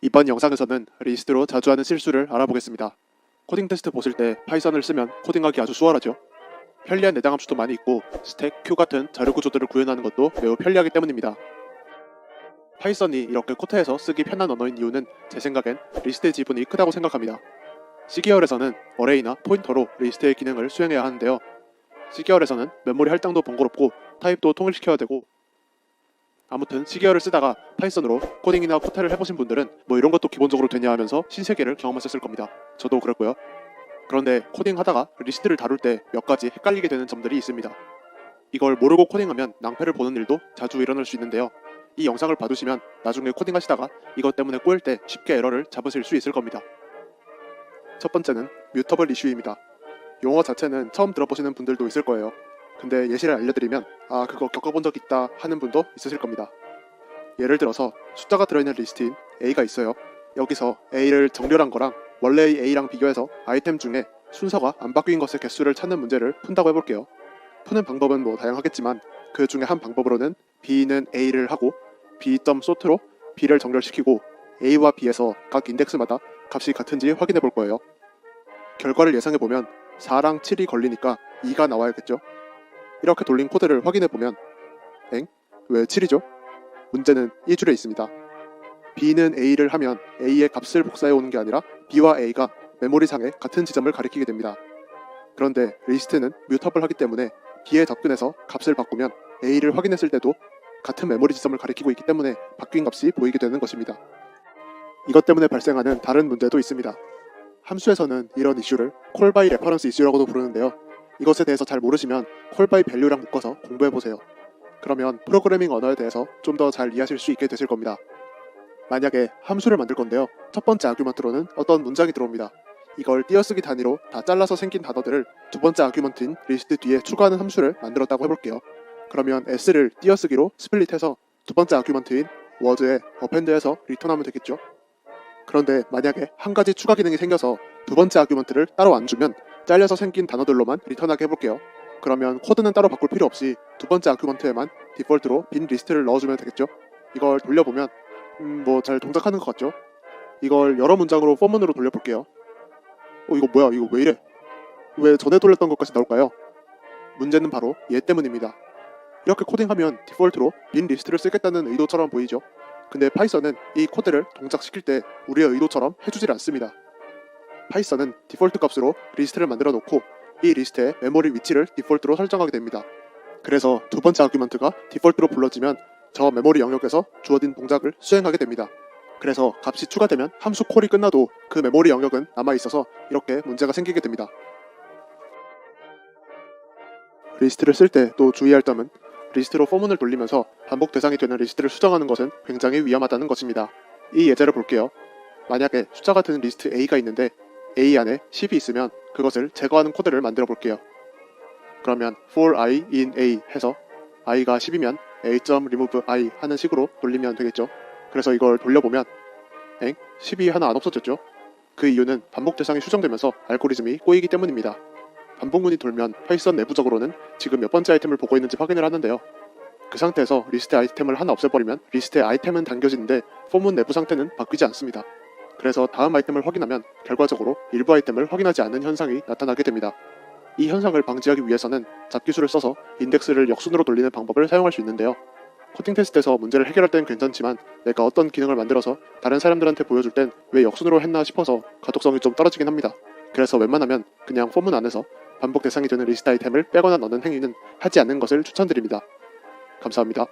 이번 영상에서는 리스트로 자주 하는 실수를 알아보겠습니다. 코딩 테스트 보실 때 파이썬을 쓰면 코딩하기 아주 수월하죠. 편리한 내장 함수도 많이 있고 스택, 큐 같은 자료 구조들을 구현하는 것도 매우 편리하기 때문입니다. 파이썬이 이렇게 코트에서 쓰기 편한 언어인 이유는 제 생각엔 리스트의 지분이 크다고 생각합니다. C계열에서는 어레이나 포인터로 리스트의 기능을 수행해야 하는데요. C계열에서는 메모리 할당도 번거롭고 타입도 통일시켜야 되고, 아무튼 C계열을 쓰다가 파이썬으로 코딩이나 코트를 해보신 분들은 뭐 이런 것도 기본적으로 되냐 하면서 신세계를 경험하셨을 겁니다. 저도 그랬고요. 그런데 코딩하다가 리스트를 다룰 때 몇 가지 헷갈리게 되는 점들이 있습니다. 이걸 모르고 코딩하면 낭패를 보는 일도 자주 일어날 수 있는데요. 이 영상을 봐두시면 나중에 코딩하시다가 이것 때문에 꼬일 때 쉽게 에러를 잡으실 수 있을 겁니다. 첫 번째는 뮤터블 이슈입니다. 용어 자체는 처음 들어보시는 분들도 있을 거예요. 근데 예시를 알려드리면 그거 겪어본 적 있다 하는 분도 있으실 겁니다. 예를 들어서 숫자가 들어있는 리스트인 A가 있어요. 여기서 A를 정렬한 거랑 원래의 A랑 비교해서 아이템 중에 순서가 안 바뀐 것의 개수를 찾는 문제를 푼다고 해볼게요. 푸는 방법은 뭐 다양하겠지만 그 중에 한 방법으로는 B는 A를 하고 B.sort로 B를 정렬시키고 A와 B에서 각 인덱스마다 값이 같은지 확인해 볼 거예요. 결과를 예상해 보면 4랑 7이 걸리니까 2가 나와야겠죠. 이렇게 돌린 코드를 확인해 보면 왜 7이죠? 문제는 이 줄에 있습니다. B는 A를 하면 A의 값을 복사해 오는 게 아니라 B와 A가 메모리상에 같은 지점을 가리키게 됩니다. 그런데 리스트는 뮤터블하기 때문에 B에 접근해서 값을 바꾸면 A를 확인했을 때도 같은 메모리 지점을 가리키고 있기 때문에 바뀐 값이 보이게 되는 것입니다. 이것 때문에 발생하는 다른 문제도 있습니다. 함수에서는 이런 이슈를 call by reference 이슈라고도 부르는데요. 이것에 대해서 잘 모르시면 call by value랑 묶어서 공부해보세요. 그러면 프로그래밍 언어에 대해서 좀 더 잘 이해하실 수 있게 되실 겁니다. 만약에 함수를 만들 건데요. 첫 번째 아규먼트로는 어떤 문장이 들어옵니다. 이걸 띄어쓰기 단위로 다 잘라서 생긴 단어들을 두 번째 아규먼트인 리스트 뒤에 추가하는 함수를 만들었다고 해볼게요. 그러면 s를 띄어쓰기로 스플릿해서 두 번째 아규먼트인 word에 append해서 리턴하면 되겠죠. 그런데 만약에 한 가지 추가 기능이 생겨서 두 번째 아규먼트를 따로 안 주면 잘려서 생긴 단어들로만 리턴하게 해볼게요. 그러면 코드는 따로 바꿀 필요 없이 두 번째 아규먼트에만 디폴트로 빈 리스트를 넣어주면 되겠죠. 이걸 돌려보면 뭐 잘 동작하는 것 같죠? 이걸 여러 문장으로 포문으로 돌려볼게요. 이거 뭐야? 이거 왜 이래? 왜 전에 돌렸던 것까지 나올까요? 문제는 바로 얘 때문입니다. 이렇게 코딩하면 디폴트로 빈 리스트를 쓰겠다는 의도처럼 보이죠? 근데 파이썬은 이 코드를 동작시킬 때 우리의 의도처럼 해주질 않습니다. 파이썬은 디폴트 값으로 리스트를 만들어 놓고 이 리스트의 메모리 위치를 디폴트로 설정하게 됩니다. 그래서 두 번째 아규먼트가 디폴트로 불러지면 저 메모리 영역에서 주어진 동작을 수행하게 됩니다. 그래서 값이 추가되면 함수 콜이 끝나도 그 메모리 영역은 남아있어서 이렇게 문제가 생기게 됩니다. 리스트를 쓸 때 또 주의할 점은 리스트로 포문을 돌리면서 반복 대상이 되는 리스트를 수정하는 것은 굉장히 위험하다는 것입니다. 이 예제를 볼게요. 만약에 숫자 같은 리스트 A가 있는데 A 안에 10이 있으면 그것을 제거하는 코드를 만들어 볼게요. 그러면 for i in A 해서 i가 10이면 a.remove i 하는 식으로 돌리면 되겠죠. 그래서 이걸 돌려보면 10이 하나 안 없어졌죠. 그 이유는 반복 대상이 수정되면서 알고리즘이 꼬이기 때문입니다. 반복문이 돌면 파이썬 내부적으로는 지금 몇 번째 아이템을 보고 있는지 확인을 하는데요. 그 상태에서 리스트 아이템을 하나 없애버리면 리스트의 아이템은 당겨지는데 포문 내부 상태는 바뀌지 않습니다. 그래서 다음 아이템을 확인하면 결과적으로 일부 아이템을 확인하지 않는 현상이 나타나게 됩니다. 이 현상을 방지하기 위해서는 잡기술을 써서 인덱스를 역순으로 돌리는 방법을 사용할 수 있는데요. 코딩 테스트에서 문제를 해결할 땐 괜찮지만 내가 어떤 기능을 만들어서 다른 사람들한테 보여줄 땐 왜 역순으로 했나 싶어서 가독성이 좀 떨어지긴 합니다. 그래서 웬만하면 그냥 포문 안에서 반복 대상이 되는 리스트 아이템을 빼거나 넣는 행위는 하지 않는 것을 추천드립니다. 감사합니다.